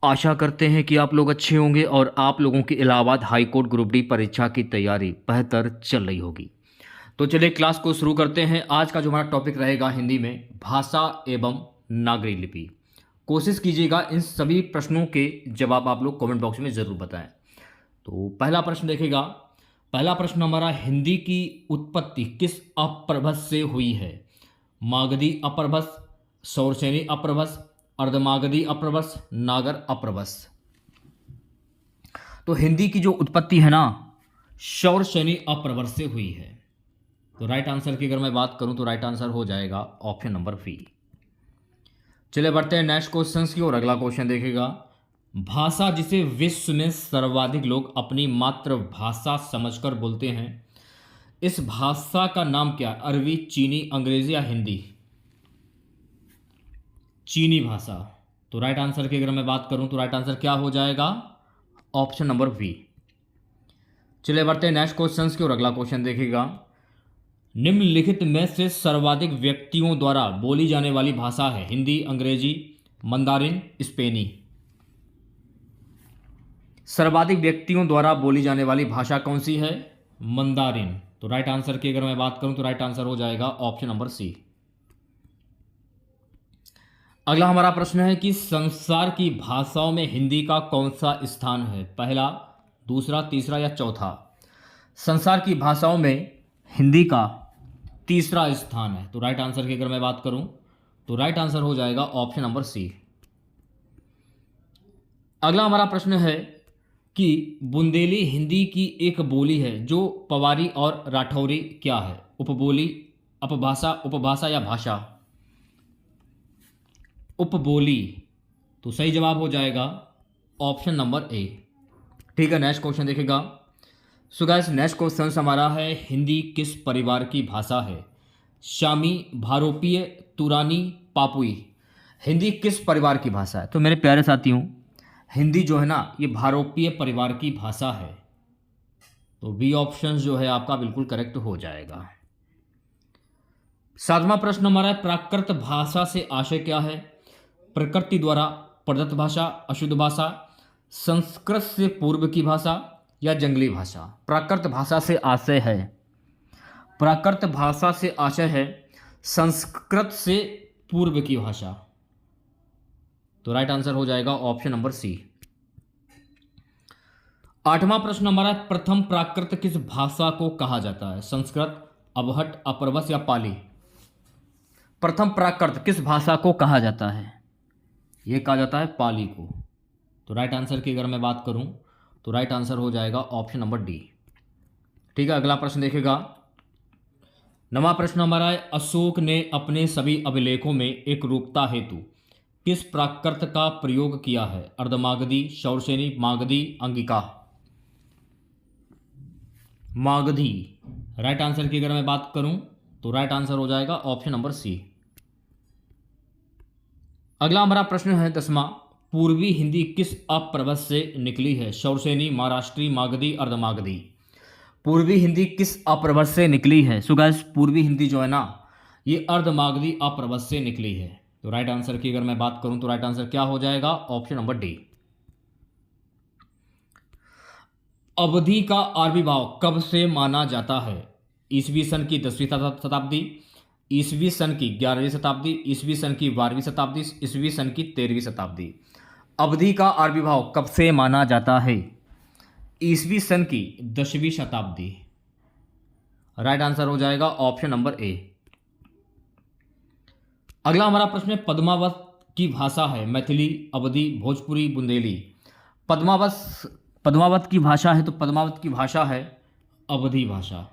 आशा करते हैं कि आप लोग अच्छे होंगे और आप लोगों की Allahabad high court group D परीक्षा की तैयारी बेहतर चल रही होगी। तो चलिए क्लास को शुरू करते हैं। आज का जो हमारा टॉपिक रहेगा हिंदी में भाषा एवं नागरी लिपि। कोशिश कीजिएगा इन सभी प्रश्नों के जवाब आप लोग कमेंट बॉक्स में ज़रूर बताएं। तो पहला प्रश्न देखेगा। पहला प्रश्न हमारा, हिंदी की उत्पत्ति किस अपभ्रंश से हुई है? मागधी अपभ्रंश, शौरसेनी अपभ्रंश, अर्धमागधी अपभ्रंश, नागर अपभ्रंश। तो हिंदी की जो उत्पत्ति है ना, शौरसेनी अपभ्रंश से हुई है। तो राइट आंसर की अगर मैं बात करूं तो राइट आंसर हो जाएगा ऑप्शन नंबर बी। चलिए बढ़ते हैं नेक्स्ट क्वेश्चन की ओर। अगला क्वेश्चन देखेगा, भाषा जिसे विश्व में सर्वाधिक लोग अपनी मातृभाषा समझकर बोलते हैं, इस भाषा का नाम क्या? अरबी, चीनी, अंग्रेजी या हिंदी? चीनी भाषा। तो राइट आंसर की अगर मैं बात करूं तो राइट आंसर क्या हो जाएगा? Option number B. चलिए बढ़ते हैं नेक्स्ट क्वेश्चन की ओर। अगला क्वेश्चन देखिएगा, निम्नलिखित में से सर्वाधिक व्यक्तियों द्वारा बोली जाने वाली भाषा है? हिंदी, अंग्रेजी, मंदारिन, स्पेनी? सर्वाधिक व्यक्तियों द्वारा बोली जाने वाली भाषा कौन सी है? मंदारिन। तो राइट आंसर की अगर मैं बात करूं तो राइट आंसर हो जाएगा ऑप्शन नंबर सी। अगला हमारा प्रश्न है कि संसार की भाषाओं में हिंदी का कौन सा स्थान है? पहला, दूसरा, तीसरा या चौथा? संसार की भाषाओं में हिंदी का तीसरा स्थान है। तो राइट आंसर की अगर मैं बात करूं तो राइट आंसर हो जाएगा ऑप्शन नंबर सी। अगला हमारा प्रश्न है कि बुंदेली हिंदी की एक बोली है जो पवारी और राठौरी क्या है? उपबोली, अपभाषा, उपभाषा या भाषा? उपबोली। तो सही जवाब हो जाएगा ऑप्शन नंबर ए। ठीक है, नेक्स्ट क्वेश्चन देखेगा। सो गाइस नेक्स्ट क्वेश्चन हमारा है, हिंदी किस परिवार की भाषा है? शामी, भारोपीय, तुरानी, पापुई? हिंदी किस परिवार की भाषा है? तो मेरे प्यारे साथियों, हिंदी जो है ना, ये भारोपीय परिवार की भाषा है। तो बी ऑप्शन जो है आपका बिल्कुल करेक्ट हो जाएगा। सातवां प्रश्न हमारा है, प्राकृत भाषा से आशय क्या है? प्रकृति द्वारा प्रदत्त भाषा, अशुद्ध भाषा, संस्कृत से पूर्व की भाषा या जंगली भाषा? प्राकृत भाषा से आशय है, प्राकृत भाषा से आशय है संस्कृत से पूर्व की भाषा। तो राइट आंसर हो जाएगा ऑप्शन नंबर सी। आठवां प्रश्न हमारा, प्रथम प्राकृत किस भाषा को कहा जाता है? संस्कृत, अबहट, अपभ्रंश या पाली? प्रथम प्राकृत किस भाषा को कहा जाता है? यह कहा जाता है पाली को। तो राइट आंसर की अगर मैं बात करूं तो राइट आंसर हो जाएगा ऑप्शन नंबर डी। ठीक है, अगला प्रश्न देखेगा। नवा प्रश्न हमारा है, अशोक ने अपने सभी अभिलेखों में एक रूपता हेतु किस प्राकृत का प्रयोग किया है? अर्धमागधी, शौरसेनी, मागधी, अंगिका? मागधी। राइट आंसर की अगर मैं बात करूं तो राइट आंसर हो जाएगा ऑप्शन नंबर सी। अगला हमारा प्रश्न है 10वां, पूर्वी हिंदी किस अपभ्रंश से निकली है? शौरसेनी, महाराष्ट्री, मागधी, अर्धमागधी? पूर्वी हिंदी किस अपभ्रंश से निकली है? सो गाइस पूर्वी हिंदी जो है ना, ये अर्धमागधी अपभ्रंश से निकली है। तो राइट आंसर की अगर मैं बात करूं तो राइट आंसर क्या हो जाएगा? Option number D. अवधि का आविर्भाव कब से माना जाता है? ईसवी सन की 10वीं शताब्दी, ईसवी सन की 11वीं शताब्दी, ईसवी सन की 12वीं शताब्दी, ईसवी सन की 13वीं शताब्दी? अवधि का आविर्भाव कब से माना जाता है? ईसवी सन की 10वीं शताब्दी। राइट आंसर हो जाएगा ऑप्शन नंबर ए। अगला हमारा प्रश्न है, पद्मावत की भाषा है मैथिली, अवधी, भोजपुरी, बुंदेली? पद्मावत की भाषा है तो पद्मावत की भाषा है अवधी भाषा।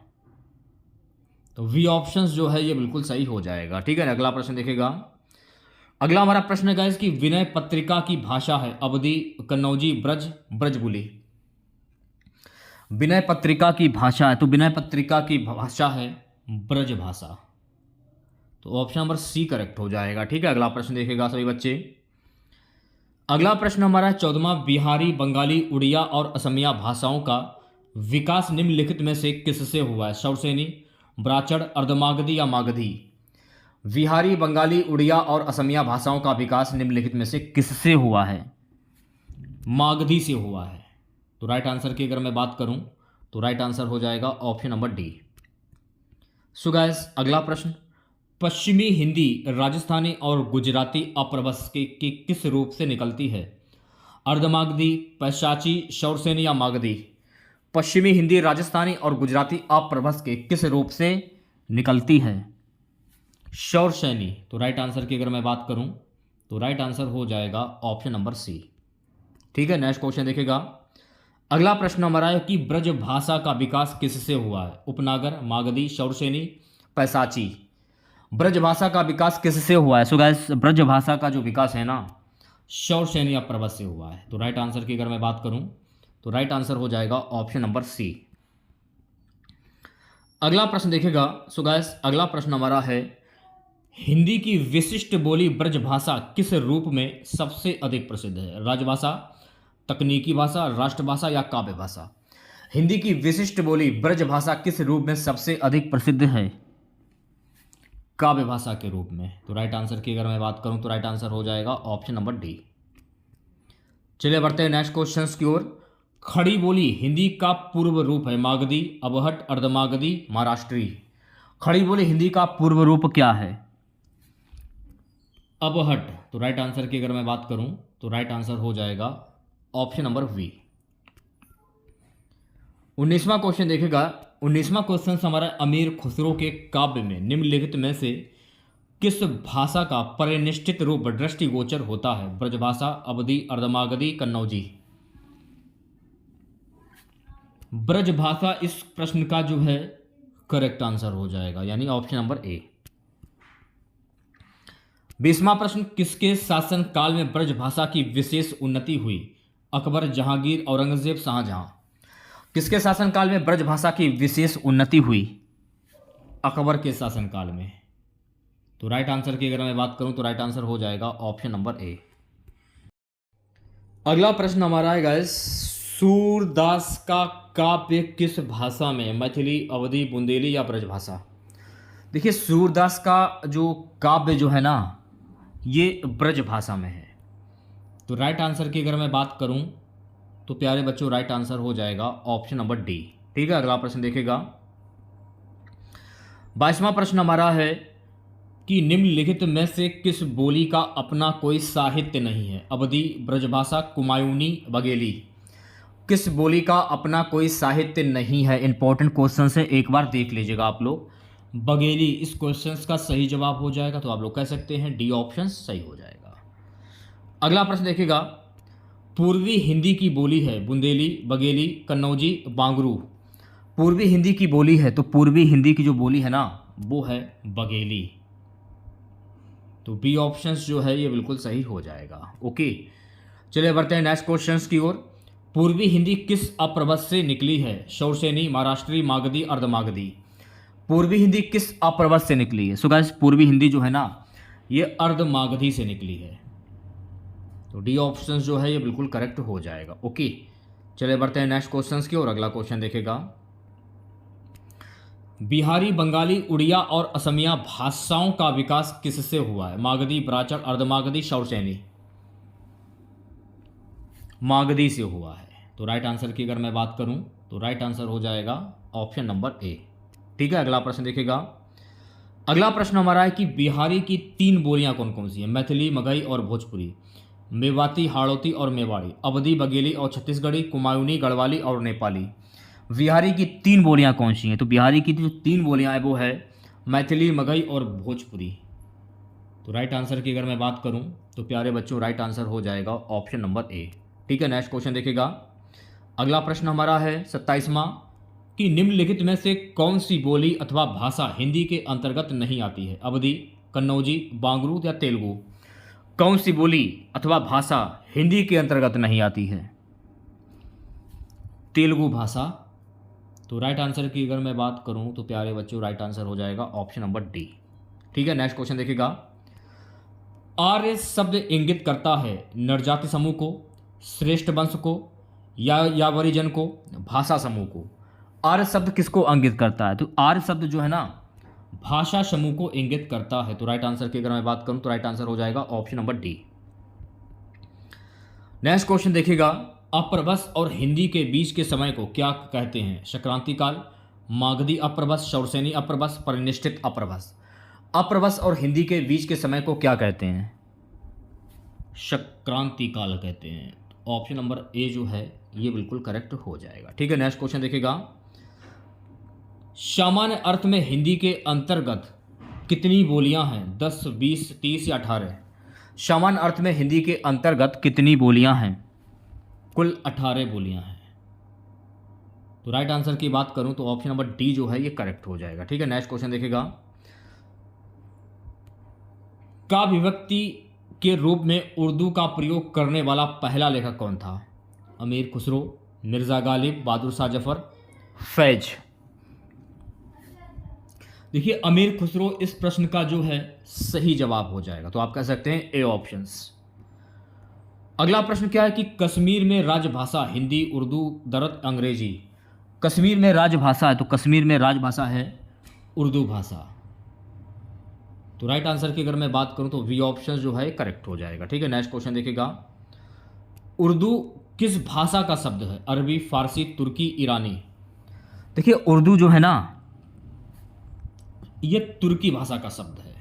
तो वी ऑप्शंस जो है ये बिल्कुल सही हो जाएगा। ठीक है, अगला प्रश्न देखेगा। अगला हमारा प्रश्न है कि विनय पत्रिका की भाषा है अवधी, कन्नौजी, ब्रज, ब्रजबुली? विनय पत्रिका की भाषा है तो विनय पत्रिका की भाषा है ब्रज भाषा। तो ऑप्शन नंबर सी करेक्ट हो जाएगा। ठीक है, अगला प्रश्न देखेगा सभी बच्चे। अगला प्रश्न हमारा 14वां, बिहारी, बंगाली, उड़िया और असमिया भाषाओं का विकास निम्नलिखित में से किससे हुआ है? शौरसेनी, ब्राचड़, अर्धमागधी या मागधी? बिहारी, बंगाली, उड़िया और असमिया भाषाओं का विकास निम्नलिखित में से किससे हुआ है? मागधी से हुआ है। तो राइट आंसर की अगर मैं बात करूं तो राइट आंसर हो जाएगा option number D. So guys, अगला प्रश्न, पश्चिमी हिंदी राजस्थानी और गुजराती अपभ्रंश के किस रूप से निकलती है? अर्धमागधी, पैशाची, शौरसेनी या मागधी? पश्चिमी हिंदी राजस्थानी और गुजराती अपभ्रंश के किस रूप से निकलती है? शौरसेनी। तो राइट आंसर की अगर मैं बात करूं तो राइट आंसर हो जाएगा ऑप्शन नंबर सी। ठीक है, नेक्स्ट क्वेश्चन देखेगा। अगला प्रश्न हमारा है कि ब्रज भाषा का विकास किससे हुआ है? उपनागर, मागधी, शौरसेनी, पैसाची? ब्रज भाषा का विकास किससे हुआ है? सो गाइस, ब्रज भाषा का जो विकास है ना, शौरसेनी अपभ्रंश से हुआ है। तो राइट आंसर की अगर मैं बात करूं तो राइट आंसर हो जाएगा ऑप्शन नंबर सी। अगला प्रश्न देखेगा। सो गाइस, अगला प्रश्न हमारा है, हिंदी की विशिष्ट बोली ब्रजभाषा किस रूप में सबसे अधिक प्रसिद्ध है? राजभाषा, तकनीकी भाषा, राष्ट्रभाषा या काव्य भाषा? हिंदी की विशिष्ट बोली ब्रजभाषा किस रूप में सबसे अधिक प्रसिद्ध है? काव्य भाषा के रूप में। तो राइट आंसर की अगर मैं बात करूं तो राइट आंसर हो जाएगा ऑप्शन नंबर डी। चलिए बढ़ते हैं नेक्स्ट क्वेश्चंस की ओर। खड़ी बोली हिंदी का पूर्व रूप है? मागधी, अबहट, अर्धमागधी, महाराष्ट्री? खड़ी बोली हिंदी का पूर्व रूप क्या है? अबहट। तो राइट आंसर की अगर मैं बात करूं तो राइट आंसर हो जाएगा ऑप्शन नंबर वी। 19वां क्वेश्चन देखेगा। 19वां क्वेश्चन हमारा, अमीर खुसरो के काव्य में निम्नलिखित में से किस भाषा का परिनिष्ठित रूप दृष्टिगोचर होता है? ब्रजभाषा, अवधी, अर्धमागधी, कन्नौजी? ब्रजभाषा इस प्रश्न का जो है करेक्ट आंसर हो जाएगा, यानी ऑप्शन नंबर ए। 20वां प्रश्न, किसके शासन काल में ब्रजभाषा की विशेष उन्नति हुई? अकबर, जहांगीर, औरंगजेब, शाहजहां? किसके शासन काल में ब्रजभाषा की विशेष उन्नति हुई? अकबर के शासन काल में। तो राइट आंसर की अगर मैं बात करूं तो राइट आंसर हो जाएगा ऑप्शन नंबर ए। अगला प्रश्न हमारा है गाइस, सूरदास का काव्य किस भाषा में? मैथिली, अवधी, बुंदेली या ब्रजभाषा? देखिए, सूरदास का जो काव्य जो है ना, ये ब्रजभाषा में है। तो राइट आंसर की अगर मैं बात करूं तो प्यारे बच्चों राइट आंसर हो जाएगा ऑप्शन नंबर डी। ठीक है, अगला प्रश्न देखेगा। 22वां प्रश्न हमारा है कि निम्नलिखित में से किस बोली का अपना कोई साहित्य नहीं है? अवधी, ब्रजभाषा, कुमायूनी, बघेली? किस बोली का अपना कोई साहित्य नहीं है? इंपॉर्टेंट क्वेश्चन है, एक बार देख लीजिएगा आप लोग। बघेली इस क्वेश्चन का सही जवाब हो जाएगा, तो आप लोग कह सकते हैं डी ऑप्शन सही हो जाएगा। अगला प्रश्न देखिएगा। पूर्वी हिंदी की बोली है बुंदेली, बघेली, कन्नौजी, बांगरू? पूर्वी हिंदी की बोली है, तो पूर्वी हिंदी की जो बोली है ना, वो है बघेली। तो बी ऑप्शन जो है ये बिल्कुल सही हो जाएगा। ओके, चलिए बढ़ते हैं नेक्स्ट क्वेश्चन की ओर। पूर्वी हिंदी किस अपभ्रंश से निकली है? शौरसेनी, महाराष्ट्री, मागधी, अर्धमागधी? पूर्वी हिंदी किस अपभ्रंश से निकली है? सो गाइस, पूर्वी हिंदी जो है ना, ये अर्धमागधी से निकली है। तो डी ऑप्शन जो है ये बिल्कुल करेक्ट हो जाएगा। ओके, चलिए बढ़ते हैं नेक्स्ट क्वेश्चन की ओर। अगला क्वेश्चन देखेगा। बिहारी, बंगाली, उड़िया और असमिया भाषाओं का विकास किससे हुआ है? मागधी, ब्राह्मण, अर्धमागधी, शौरसेनी? मागधी से हुआ है। तो राइट आंसर की अगर मैं बात करूं तो राइट आंसर हो जाएगा ऑप्शन नंबर ए। ठीक है, अगला प्रश्न देखेगा। अगला प्रश्न हमारा है कि बिहारी की 3 बोलियां कौन कौन सी हैं? मैथिली, मगही और भोजपुरी? मेवाती, हाड़ौती और मेवाड़ी? अवधी, बघेली और छत्तीसगढ़ी? कुमायूनी, गढ़वाली और नेपाली? बिहारी की 3 बोलियां कौन सी हैं? तो बिहारी की जो 3 बोलियां हैं वो है मैथिली, मगही और भोजपुरी। तो राइट आंसर की अगर मैं बात करूं तो प्यारे बच्चों राइट आंसर हो जाएगा ऑप्शन नंबर ए। ठीक है, नेक्स्ट क्वेश्चन देखेगा। अगला प्रश्न हमारा है 27वां कि निम्नलिखित में से कौन सी बोली अथवा भाषा हिंदी के अंतर्गत नहीं आती है? अवधी, कन्नौजी, बांगरू या तेलुगु? कौन सी बोली अथवा भाषा हिंदी के अंतर्गत नहीं आती है? तेलुगु भाषा। तो राइट आंसर की अगर मैं बात करूं तो प्यारे बच्चों राइट आंसर हो जाएगा ऑप्शन नंबर डी। ठीक है, नेक्स्ट क्वेश्चन देखेगा। आर्य शब्द इंगित करता है नरजाति समूह को, श्रेष्ठ वंश को या वरिजन को, भाषा समूह को? आर्य शब्द किसको इंगित करता है? तो आर्य शब्द जो है ना, भाषा समूह को इंगित करता है। तो राइट आंसर की अगर मैं बात करूं तो राइट आंसर हो जाएगा option number D. Next question देखिएगा, अप्रभस और हिंदी के बीच के समय को क्या कहते हैं? संक्रांति काल, मागधी अप्रभस, शौरसेनी अप्रभस, परिनिष्ठित अप्रभस। अप्रभस और हिंदी के बीच के समय को क्या कहते हैं? संक्रांति काल कहते हैं। ऑप्शन नंबर ए जो है ये बिल्कुल करेक्ट हो जाएगा। ठीक है, नेक्स्ट क्वेश्चन देखिएगा, सामान्य अर्थ में हिंदी के अंतर्गत कितनी बोलियां हैं? 10, 20, 30 या 18? सामान्य अर्थ में हिंदी के अंतर्गत कितनी बोलियां हैं? कुल 18 बोलियां हैं। तो राइट आंसर की बात करूं तो ऑप्शन नंबर डी जो है ये करेक्ट हो जाएगा। ठीक है, नेक्स्ट क्वेश्चन देखिएगा, का विभक्ति के रूप में उर्दू का प्रयोग करने वाला पहला लेखक कौन था? अमीर खुसरो, मिर्ज़ा गालिब, बहादुर शाह जफर, फैज। देखिए, अमीर खुसरो इस प्रश्न का जो है सही जवाब हो जाएगा, तो आप कह सकते हैं ए ऑप्शंस। अगला प्रश्न क्या है कि कश्मीर में राजभाषा हिंदी, उर्दू, दरत, अंग्रेजी। कश्मीर में राजभाषा है तो कश्मीर में राजभाषा है उर्दू भाषा। तो राइट आंसर की अगर मैं बात करूं तो वी ऑप्शन जो है करेक्ट हो जाएगा। ठीक है, नेक्स्ट क्वेश्चन देखिएगा, उर्दू किस भाषा का शब्द है? अरबी, फारसी, तुर्की, ईरानी। देखिए, उर्दू जो है ना ये तुर्की भाषा का शब्द है,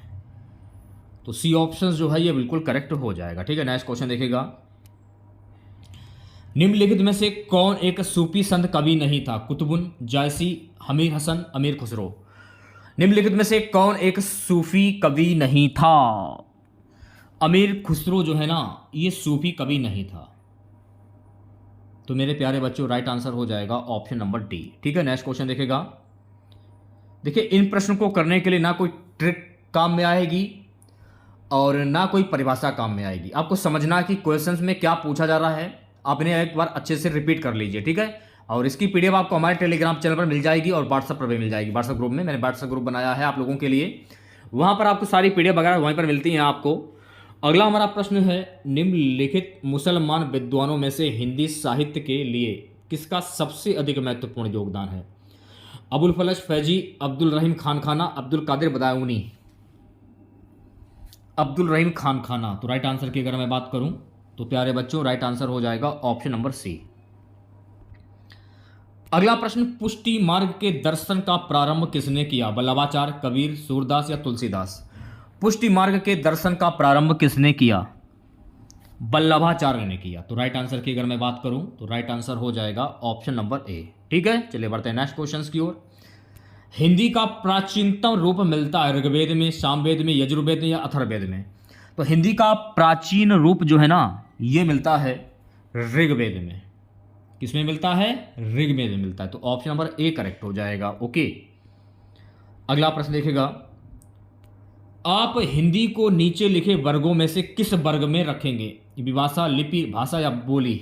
तो सी ऑप्शन जो है ये बिल्कुल करेक्ट हो जाएगा। ठीक है, नेक्स्ट क्वेश्चन देखिएगा, निम्नलिखित में से कौन एक सूफी संत कवि नहीं था? कुतुबुन, जायसी, हमीर हसन, अमीर खुसरो। निम्नलिखित में से कौन एक सूफी कवि नहीं था? अमीर खुसरो जो है ना ये सूफी कवि नहीं था। तो मेरे प्यारे बच्चों राइट आंसर हो जाएगा ऑप्शन नंबर डी। ठीक है, नेक्स्ट क्वेश्चन देखिएगा, देखिए इन प्रश्न को करने के लिए ना कोई ट्रिक काम में आएगी और ना कोई परिभाषा काम में आएगी। आपको समझना कि क्वेश्चंस में क्या पूछा जा रहा है, आपने एक बार अच्छे से रिपीट कर लीजिए। ठीक है, और इसकी पीडीएफ आपको हमारे टेलीग्राम चैनल पर मिल जाएगी और व्हाट्सएप पर भी मिल जाएगी। व्हाट्सएप ग्रुप में मैंने व्हाट्सएप ग्रुप बनाया है आप लोगों के लिए, वहाँ पर आपको सारी पीडीएफ वगैरह वहीं पर मिलती हैं आपको। अगला हमारा प्रश्न है, निम्नलिखित मुसलमान विद्वानों में से हिंदी साहित्य के लिए किसका सबसे अधिक महत्वपूर्ण योगदान है? अबुल फलश फैजी, अब्दुल रहीम खान खाना, अब्दुल कादिर बदायूनी। अब्दुल रहीम खान खाना। तो राइट आंसर की अगर मैं बात करूं तो प्यारे बच्चों राइट आंसर हो जाएगा ऑप्शन नंबर सी। अगला प्रश्न, पुष्टि मार्ग के दर्शन का प्रारंभ किसने किया? वल्लभाचार्य, कबीर, सूरदास या तुलसीदास। पुष्टि मार्ग के दर्शन का प्रारंभ किसने किया? वल्लभाचार्य ने किया। तो राइट आंसर की अगर मैं बात करूं तो राइट आंसर हो जाएगा ऑप्शन नंबर ए। ठीक है, चलिए बढ़ते हैं नेक्स्ट क्वेश्चन की ओर। हिंदी का प्राचीनतम रूप मिलता है ऋग्वेद में, सामवेद में, यजुर्वेद में या अथर्ववेद में? तो हिंदी का प्राचीन रूप जो है ना ये मिलता है ऋग्वेद में। किसमें मिलता है? ऋग्वेद में मिलता है। तो ऑप्शन नंबर ए करेक्ट हो जाएगा। ओके, अगला प्रश्न देखेगा, आप हिंदी को नीचे लिखे वर्गों में से किस वर्ग में रखेंगे? विभाषा, लिपि, भाषा या बोली?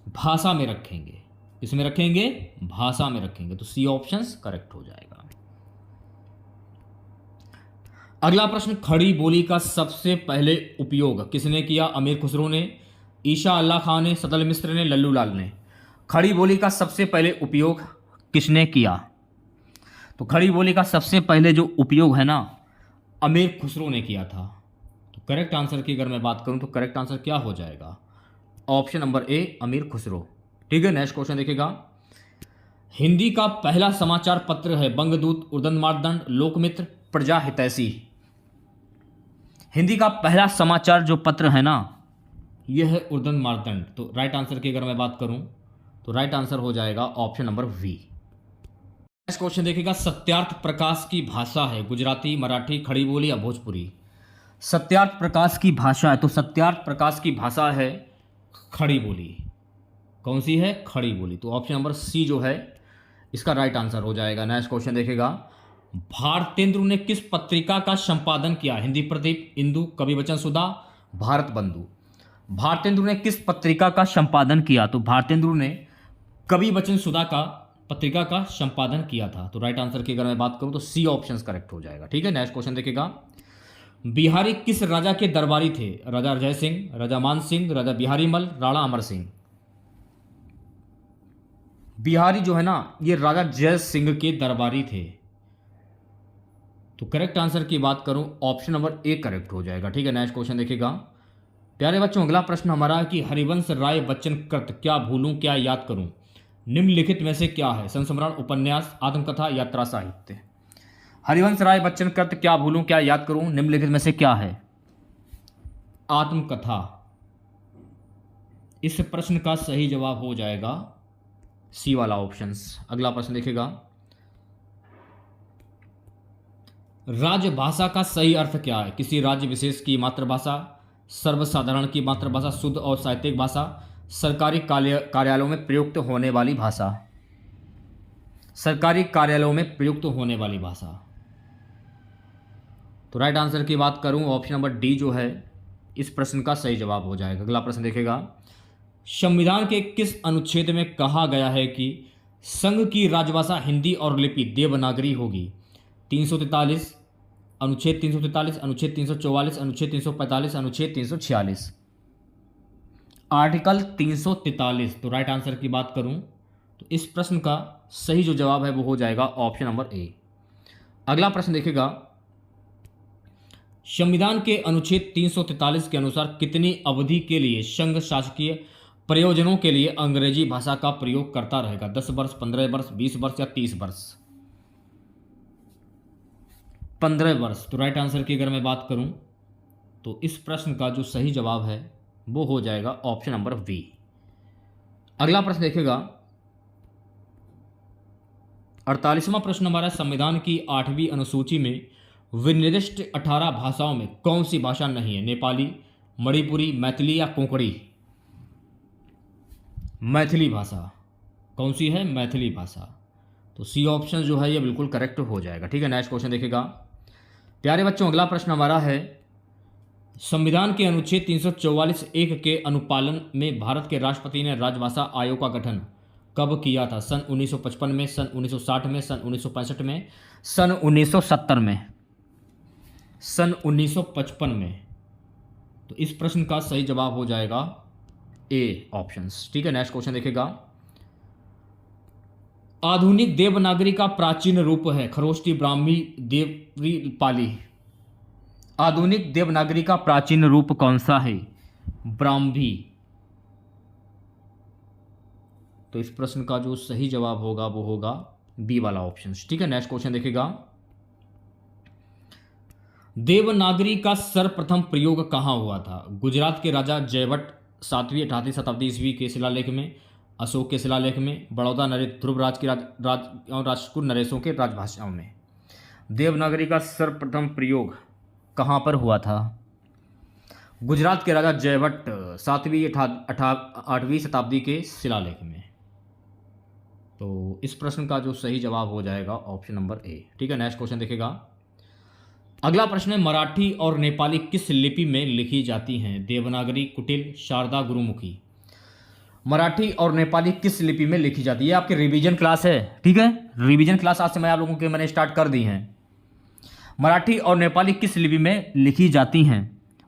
भाषा में रखेंगे। किसमें रखेंगे? भाषा में रखेंगे। तो सी ऑप्शंस करेक्ट हो जाएगा। अगला प्रश्न, खड़ी बोली का सबसे पहले उपयोग किसने किया? अमीर खुसरो ने, ईशा अल्लाह खान ने, सतल मिश्र ने, लल्लू लाल ने। खड़ी बोली का सबसे पहले उपयोग किसने किया? तो खड़ी बोली का सबसे पहले जो उपयोग है ना अमीर खुसरो ने किया था। तो करेक्ट आंसर की अगर मैं बात करूं तो करेक्ट आंसर क्या हो जाएगा? ऑप्शन नंबर ए अमीर खुसरो। ठीक है, नेक्स्ट क्वेश्चन देखिएगा, हिंदी का पहला समाचार पत्र है बंगदूत, उर्दन मार्तंड, लोकमित्र, प्रजा हितैषी। हिंदी का पहला समाचार जो पत्र है ना यह है उर्दन मार्तंड। तो राइट आंसर की अगर मैं बात करूं तो राइट आंसर हो जाएगा option number V. Next question देखिएगा, सत्यार्थ प्रकाश की भाषा है गुजराती, मराठी, खड़ी बोली या भोजपुरी? सत्यार्थ प्रकाश की भाषा है तो सत्यार्थ प्रकाश की भाषा है खड़ी बोली। कौन सी है? खड़ी बोली। तो ऑप्शन नंबर सी जो है इसका राइट आंसर हो जाएगा। नेक्स्ट क्वेश्चन देखिएगा, भारतेंदु ने किस पत्रिका का संपादन किया? हिंदी प्रदीप, इंदु, कवि वचन सुधा, भारत बंधु। भारतेंदु ने किस पत्रिका का संपादन किया? तो भारतेंदु ने कवि वचन सुधा का पत्रिका का संपादन किया था। तो राइट आंसर की अगर मैं बात करूं तो सी ऑप्शन करेक्ट हो जाएगा। ठीक है, नेक्स्ट क्वेश्चन देखिएगा, बिहारी किस राजा के दरबारी थे? राजा जय सिंह, राजा मान सिंह, राजा बिहारी मल, राणा अमर सिंह। बिहारी जो है ना ये राजा जय सिंह के दरबारी थे। तो करेक्ट आंसर की बात करूं ऑप्शन नंबर ए करेक्ट हो जाएगा। ठीक है, नेक्स्ट क्वेश्चन देखिएगा, प्यारे बच्चों, अगला प्रश्न हमारा है कि हरिवंश राय बच्चन कृत क्या भूलूं क्या याद करूं निम्नलिखित में से क्या है? संस्मरण, उपन्यास, आत्मकथा, यात्रा साहित्य। हरिवंश राय बच्चन कृत क्या भूलूं क्या याद करूं निम्नलिखित में से क्या है? आत्मकथा। इस प्रश्न का सही जवाब हो जाएगा सी वाला ऑप्शंस। अगला प्रश्न देखिएगा, राजभाषा का सही अर्थ क्या है? किसी राज्य विशेष की मातृभाषा, सर्वसाधारण की मातृभाषा, शुद्ध और साहित्यिक भाषा, सरकारी कार्यालयों में प्रयुक्त होने वाली भाषा। सरकारी कार्यालयों में प्रयुक्त होने वाली भाषा। तो राइट आंसर की बात करूं, ऑप्शन नंबर डी जो है इस प्रश्न का सही जवाब हो जाएगा। अगला प्रश्न देखेगा, संविधान के किस अनुच्छेद में कहा गया है कि संघ की राजभाषा हिंदी और लिपि देवनागरी होगी? 343, अनुच्छेद 343, अनुच्छेद 344, अनुच्छेद 345, अनुच्छेद 346। आर्टिकल 343। तो राइट आंसर की बात करूं तो इस प्रश्न का सही जो जवाब है वो हो जाएगा ऑप्शन नंबर ए। अगला प्रश्न देखिएगा, संविधान के अनुच्छेद 343 के अनुसार कितनी अवधि के लिए संघ शासकीय प्रयोजनों के लिए अंग्रेजी भाषा का प्रयोग करता रहेगा? 10 वर्ष, 15 वर्ष, 20 वर्ष या 30 वर्ष? 15 वर्ष। तो राइट आंसर की अगर मैं बात करूं तो इस प्रश्न का जो सही जवाब है वो हो जाएगा ऑप्शन नंबर बी। अगला प्रश्न देखिएगा, 48वां प्रश्न हमारा, संविधान की 8वीं अनुसूची में विनिर्दिष्ट 18 भाषाओं में कौन सी भाषा नहीं है? नेपाली, मणिपुरी, मैथिली या कोंकणी? मैथिली भाषा। कौन सी है? मैथिली भाषा। तो सी ऑप्शन जो है ये बिल्कुल करेक्ट हो जाएगा। ठीक है, नेक्स्ट क्वेश्चन देखिएगा प्यारे बच्चों, अगला प्रश्न हमारा है, संविधान के अनुच्छेद 344(1) के अनुपालन में भारत के राष्ट्रपति ने राजभाषा आयोग का गठन कब किया था? सन 1955 में, सन 1960 में, सन 1965 में, सन 1970 में? सन 1955 में। तो इस प्रश्न का सही जवाब हो जाएगा ए ऑप्शंस। ठीक है, नेक्स्ट क्वेश्चन देखिएगा, आधुनिक देवनागरी का प्राचीन रूप है? खरोष्टी, ब्राह्मी, देवरी, पाली? आधुनिक देवनागरी का प्राचीन रूप कौन सा है? ब्राह्मी। तो इस प्रश्न का जो सही जवाब होगा वो होगा बी वाला ऑप्शन। ठीक है, नेक्स्ट क्वेश्चन देखिएगा, देवनागरी का सर्वप्रथम प्रयोग कहां हुआ था? गुजरात के राजा जयवट 7वीं 8वीं शताब्दी ईस्वी के शिलालेख में, अशोक के शिलालेख में, बड़ौदा नरेश, ध्रुवराज की राजकुल नरेशों के राजभाषाओं में। देवनागरी का सर्वप्रथम प्रयोग कहां पर हुआ था? गुजरात के राजा जयवट 7वीं 8वीं शताब्दी के शिलालेख में। तो इस प्रश्न का जो सही जवाब हो जाएगा ऑप्शन नंबर ए। ठीक है, नेक्स्ट क्वेश्चन देखिएगा, अगला प्रश्न है, मराठी और नेपाली किस लिपि में लिखी जाती हैं? देवनागरी, कुटिल, शारदा, गुरुमुखी? मराठी और नेपाली किस लिपि में लिखी जाती है? ये आपकी रिवीजन क्लास है। ठीक है, रिवीजन क्लास आज से मैं आप लोगों के मैंने स्टार्ट कर दी हैं। मराठी और नेपाली किस लिपि में लिखी जाती हैं?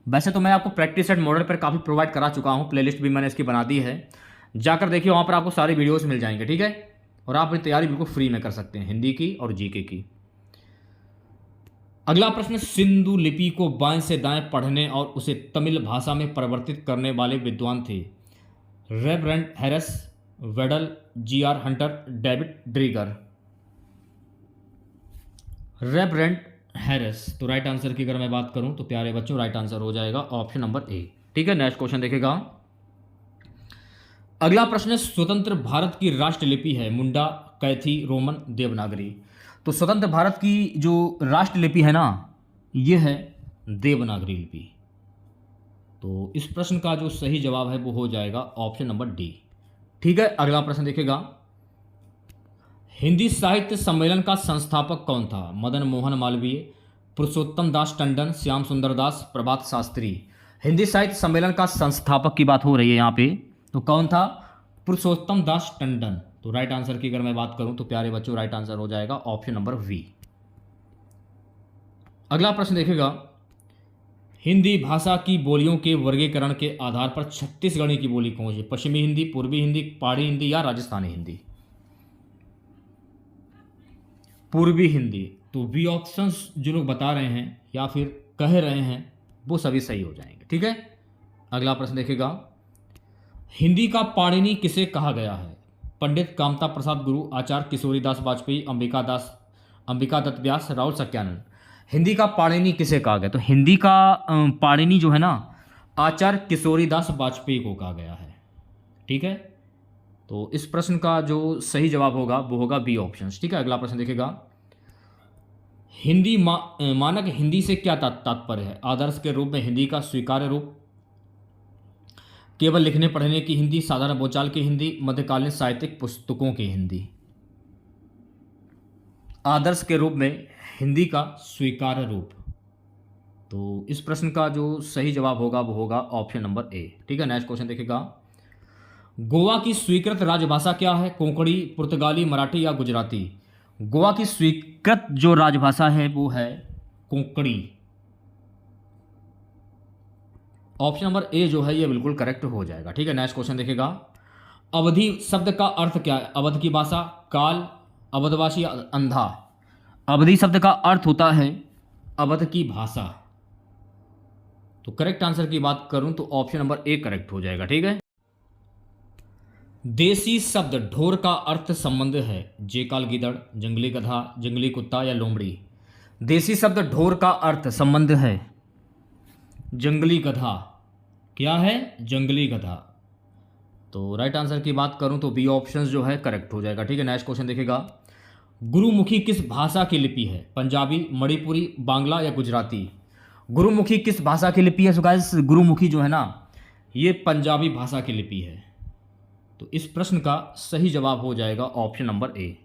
वैसे तो मैं आपको प्रैक्टिस सेट मॉडल पर काफ़ी प्रोवाइड करा चुका हूँ, प्लेलिस्ट भी मैंने इसकी बना दी है, जाकर देखिए, वहाँ पर आपको सारी वीडियोस मिल जाएंगे। ठीक है, और आप अपनी तैयारी बिल्कुल फ्री में कर सकते हैं, हिंदी की और जीके की। अगला प्रश्न, सिंधु लिपि को बाएं से दाएं पढ़ने और उसे तमिल भाषा में परिवर्तित करने वाले विद्वान थे? Reverend Harris, Waddell, G R. Hunter, David Drieger? Reverend Harris. तो राइट आंसर की अगर मैं बात करूं तो प्यारे बच्चों राइट आंसर हो जाएगा ऑप्शन नंबर ए। ठीक है, नेक्स्ट क्वेश्चन देखेगा, अगला प्रश्न, स्वतंत्र भारत की राष्ट्रलिपि है? मुंडा, कैथी, रोमन, देवनागरी? तो स्वतंत्र भारत की जो राष्ट्रलिपि है ना, ये है देवनागरी लिपि। तो इस प्रश्न का जो सही जवाब है वो हो जाएगा ऑप्शन नंबर डी। ठीक है, अगला प्रश्न देखिएगा, हिंदी साहित्य सम्मेलन का संस्थापक कौन था? मदन मोहन मालवीय, पुरुषोत्तम दास टंडन, श्याम सुंदर दास, प्रभात शास्त्री? हिंदी साहित्य सम्मेलन का संस्थापक की बात हो रही है यहाँ पे, तो कौन था? पुरुषोत्तम दास टंडन। तो राइट आंसर की अगर मैं बात करूं तो प्यारे बच्चों राइट आंसर हो जाएगा ऑप्शन नंबर वी। अगला प्रश्न देखिएगा, हिंदी भाषा की बोलियों के वर्गीकरण के आधार पर छत्तीसगढ़ी की बोली कौन सी? पश्चिमी हिंदी, पूर्वी हिंदी, पहाड़ी हिंदी या राजस्थानी हिंदी? पूर्वी हिंदी। तो बी ऑप्शंस जो लोग बता रहे हैं या फिर कह रहे हैं वो सभी सही हो जाएंगे। ठीक है, अगला प्रश्न देखिएगा, हिंदी का पाणिनि किसे कहा गया है? पंडित कामता प्रसाद गुरु, आचार्य किशोरीदास वाजपेयी, अंबिका दत्त व्यास, राहुल सत्यानंद। हिंदी का पाणिनि किसे कहा गया? तो हिंदी का पाणिनि जो है ना, आचार्य किशोरीदास वाजपेयी को कहा गया है। ठीक है, तो इस प्रश्न का जो सही जवाब होगा वो होगा बी ऑप्शन। ठीक है, अगला प्रश्न देखिएगा, हिंदी मानक हिंदी से क्या तात्पर्य है? आदर्श के रूप में हिंदी का स्वीकार्य रूप, केवल लिखने पढ़ने की हिंदी, साधारण बोलचाल की हिंदी, मध्यकालीन साहित्यिक पुस्तकों की हिंदी। आदर्श के रूप में हिंदी का स्वीकार्य रूप। तो इस प्रश्न का जो सही जवाब होगा वो होगा ऑप्शन नंबर ए। ठीक है, नेक्स्ट क्वेश्चन देखिएगा, गोवा की स्वीकृत राजभाषा क्या है? कोंकणी, पुर्तगाली, मराठी या गुजराती? गोवा की स्वीकृत जो राजभाषा है वो है कोंकणी। ऑप्शन नंबर ए जो है ये बिल्कुल करेक्ट हो जाएगा। ठीक है, नेक्स्ट क्वेश्चन देखिएगा, अवधि शब्द का अर्थ क्या है? अवध की भाषा, काल, अवधवासी, अंधा। अवधि शब्द का अर्थ होता है अवध की भाषा। तो करेक्ट आंसर की बात करूं तो ऑप्शन नंबर ए करेक्ट हो जाएगा। ठीक है, देसी शब्द ढोर का अर्थ संबंध है? जेकाल गीदड़, जंगली गधा, जंगली कुत्ता या लोमड़ी? देसी शब्द ढोर का अर्थ संबंध है जंगली गधा। क्या है? जंगली गधा। तो राइट आंसर की बात करूं तो बी ऑप्शन जो है करेक्ट हो जाएगा। ठीक है, नेक्स्ट क्वेश्चन देखिएगा, गुरुमुखी किस भाषा की लिपि है? पंजाबी, मणिपुरी, बांग्ला या गुजराती? गुरुमुखी किस भाषा की लिपि है? सो गाइस, गुरुमुखी जो है ना ये पंजाबी भाषा की लिपि है। तो इस प्रश्न का सही जवाब हो जाएगा ऑप्शन नंबर ए।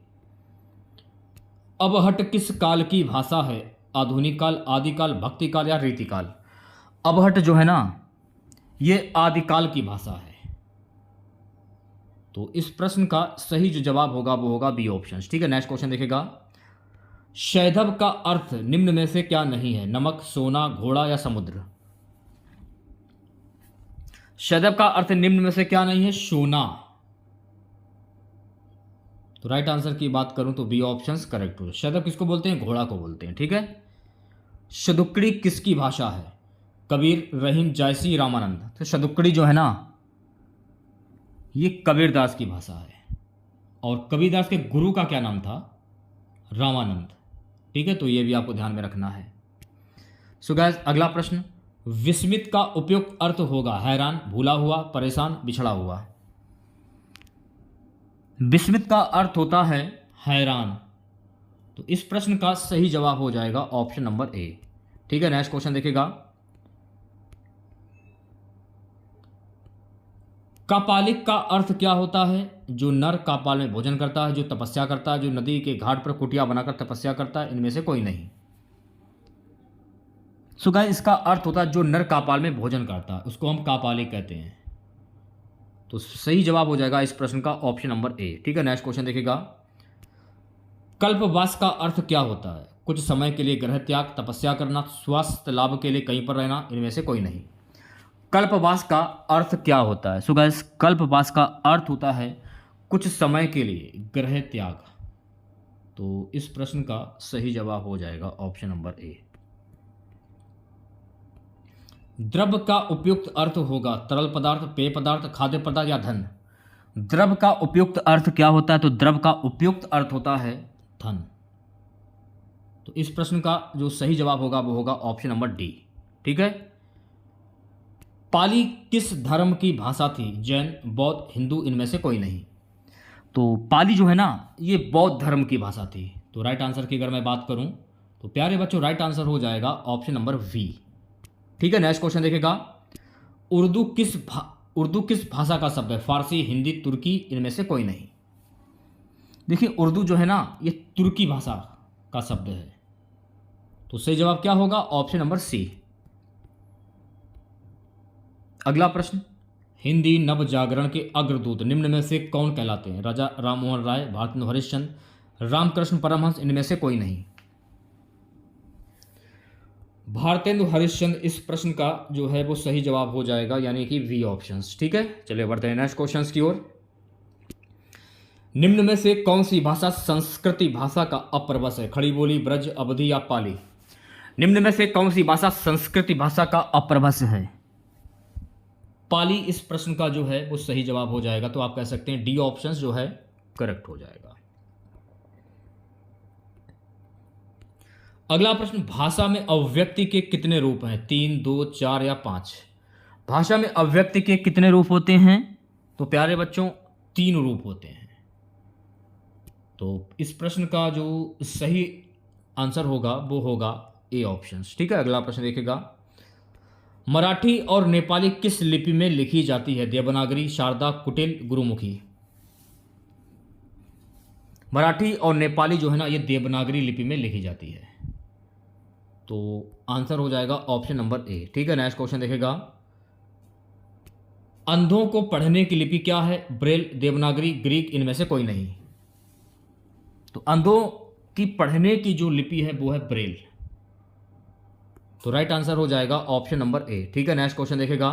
अबहट किस काल की भाषा है? आधुनिक काल, आदिकाल, भक्तिकाल या रीतिकाल? अबहट जो है ना ये आदिकाल की भाषा है। तो इस प्रश्न का सही जो जवाब होगा वो होगा बी ऑप्शन। ठीक है, नेक्स्ट क्वेश्चन देखिएगा, शैधव का अर्थ निम्न में से क्या नहीं है? नमक, सोना, घोड़ा या समुद्र? शैधव का अर्थ निम्न में से क्या नहीं है? सोना। तो राइट आंसर की बात करूं तो बी ऑप्शन करेक्ट हो। शैधव किसको बोलते हैं? घोड़ा को बोलते हैं। ठीक है, शतुक्कड़ी किसकी भाषा है? कबीर, रहीम, जायसी, रामानंद? तो शतुक्कड़ी जो है ना ये कबीरदास की भाषा है और कबीरदास के गुरु का क्या नाम था? रामानंद। ठीक है, तो ये भी आपको ध्यान में रखना है। सो गाइस, अगला प्रश्न, विस्मित का उपयुक्त अर्थ होगा हैरान, भूला हुआ, परेशान, बिछड़ा हुआ? विस्मित का अर्थ होता है हैरान। तो इस प्रश्न का सही जवाब हो जाएगा ऑप्शन नंबर ए। ठीक है, नेक्स्ट क्वेश्चन देखिएगा, कापालिक का अर्थ क्या होता है? जो नर कापाल में भोजन करता है, जो तपस्या करता है, जो नदी के घाट पर कुटिया बनाकर तपस्या करता है, इनमें से कोई नहीं। सो गाइस, इसका अर्थ होता है जो नर कापाल में भोजन करता है उसको हम कापालिक कहते हैं। तो सही जवाब हो जाएगा इस प्रश्न का ऑप्शन नंबर ए। ठीक है, नेक्स्ट क्वेश्चन देखिएगा, कल्पवास का अर्थ क्या होता है? कुछ समय के लिए ग्रह त्याग, तपस्या करना, स्वास्थ्य लाभ के लिए कहीं पर रहना, इनमें से कोई नहीं। कल्पवास का अर्थ क्या होता है? सो गाइस, कल्पवास का अर्थ होता है कुछ समय के लिए ग्रह त्याग। तो इस प्रश्न का सही जवाब हो जाएगा ऑप्शन नंबर ए। द्रव्य का उपयुक्त अर्थ होगा तरल पदार्थ, पेय पदार्थ, खाद्य पदार्थ या धन? द्रव्य का उपयुक्त अर्थ क्या होता है? तो द्रव्य का उपयुक्त अर्थ होता है धन। तो इस प्रश्न का जो सही जवाब होगा वो होगा ऑप्शन नंबर डी। ठीक है, पाली किस धर्म की भाषा थी? जैन, बौद्ध, हिंदू, इनमें से कोई नहीं। तो पाली जो है ना ये बौद्ध धर्म की भाषा थी। तो राइट आंसर की अगर मैं बात करूं तो प्यारे बच्चों राइट आंसर हो जाएगा ऑप्शन नंबर वी। ठीक है, नेक्स्ट क्वेश्चन देखिएगा, उर्दू किस भाषा का शब्द है? फारसी, हिंदी, तुर्की, इनमें से कोई नहीं। देखिए, उर्दू जो है ना ये तुर्की भाषा का शब्द है। तो सही जवाब क्या होगा? Option number C. अगला प्रश्न, हिंदी नव जागरण के अग्रदूत निम्न में से कौन कहलाते हैं? राजा राममोहन राय, भारतेंदु हरिश्चंद्र, रामकृष्ण परमहंस, इनमें से कोई नहीं। भारतेंदु हरिश्चंद्र इस प्रश्न का जो है वो सही जवाब हो जाएगा, यानी कि वी ऑप्शंस। ठीक है, चलिए बढ़ते हैं नेक्स्ट क्वेश्चंस की ओर। निम्न में से कौन सी भाषा संस्कृति भाषा का अपप्रवश है? खड़ी बोली, ब्रज, अवधी या पाली? निम्न में से कौन सी भाषा संस्कृति भाषा का अपप्रवश है? पाली इस प्रश्न का जो है वो सही जवाब हो जाएगा। तो आप कह सकते हैं डी ऑप्शन जो है करेक्ट हो जाएगा। अगला प्रश्न, भाषा में अव्यक्ति के कितने रूप हैं? 3, 2, 4 या 5? भाषा में अव्यक्ति के कितने रूप होते हैं? तो प्यारे बच्चों 3 रूप होते हैं। तो इस प्रश्न का जो सही आंसर होगा वो होगा ए ऑप्शन। ठीक है, अगला प्रश्न देखिएगा, मराठी और नेपाली किस लिपि में लिखी जाती है? देवनागरी, शारदा, कुटिल, गुरुमुखी? मराठी और नेपाली जो है ना ये देवनागरी लिपि में लिखी जाती है। तो आंसर हो जाएगा ऑप्शन नंबर ए। ठीक है, नेक्स्ट क्वेश्चन देखेगा, अंधों को पढ़ने की लिपि क्या है? ब्रेल, देवनागरी, ग्रीक, इनमें से कोई नहीं? तो अंधों की पढ़ने की जो लिपि है वो है ब्रेल। तो राइट आंसर हो जाएगा ऑप्शन नंबर ए। ठीक है, नेक्स्ट क्वेश्चन देखेगा,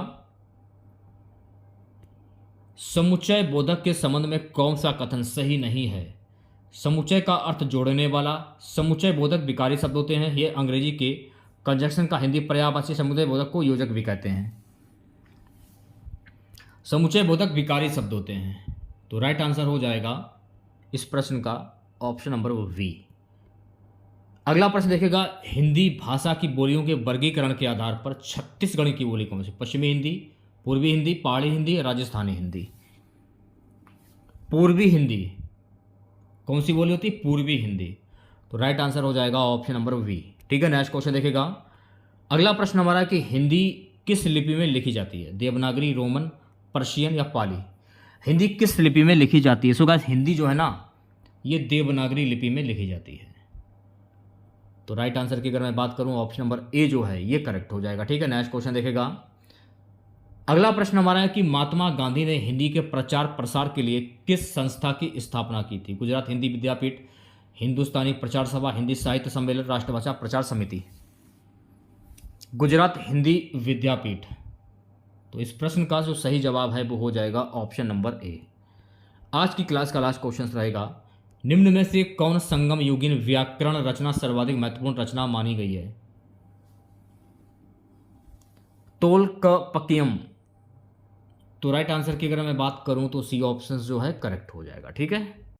समुच्चय बोधक के संबंध में कौन सा कथन सही नहीं है? समुच्चय का अर्थ जोड़ने वाला, समुच्चय बोधक विकारी शब्द होते हैं, ये अंग्रेजी के कंजक्शन का हिंदी पर्यायवाची, समुच्चय बोधक को योजक भी कहते हैं। समुच्चय बोधक विकारी शब्द होते हैं। तो राइट आंसर हो जाएगा इस प्रश्न का ऑप्शन नंबर वी। अगला प्रश्न देखेगा, हिंदी भाषा की बोलियों के वर्गीकरण के आधार पर छत्तीसगढ़ की बोली कौन सी? पश्चिमी हिंदी, पूर्वी हिंदी, पहाड़ी हिंदी, राजस्थानी हिंदी? पूर्वी हिंदी कौन सी बोली होती है? पूर्वी हिंदी। तो राइट आंसर हो जाएगा ऑप्शन नंबर वी। ठीक है, नेक्स्ट क्वेश्चन देखेगा, अगला प्रश्न हमारा कि हिंदी किस लिपि में लिखी जाती है? देवनागरी, रोमन, पर्शियन या पाली? हिंदी किस लिपि में लिखी जाती है? सो गाइस हिंदी जो है ना ये देवनागरी लिपि में लिखी जाती है। तो राइट आंसर की अगर मैं बात करूं ऑप्शन नंबर ए जो है ये करेक्ट हो जाएगा। ठीक है, नेक्स्ट क्वेश्चन देखेगा, अगला प्रश्न हमारा है कि महात्मा गांधी ने हिंदी के प्रचार प्रसार के लिए किस संस्था की स्थापना की थी? गुजरात हिंदी विद्यापीठ, हिंदुस्तानी प्रचार सभा, हिंदी साहित्य सम्मेलन, राष्ट्रभाषा प्रचार समिति? गुजरात हिंदी विद्यापीठ। तो इस प्रश्न का जो सही जवाब है वो हो जाएगा ऑप्शन नंबर ए। आज की क्लास का लास्ट क्वेश्चन रहेगा, निम्न में से कौन संगम युगीन व्याकरण रचना सर्वाधिक महत्वपूर्ण रचना मानी गई है? तोल्काप्पियम। तो राइट आंसर की अगर मैं बात करूं तो सी ऑप्शन जो है करेक्ट हो जाएगा। ठीक है।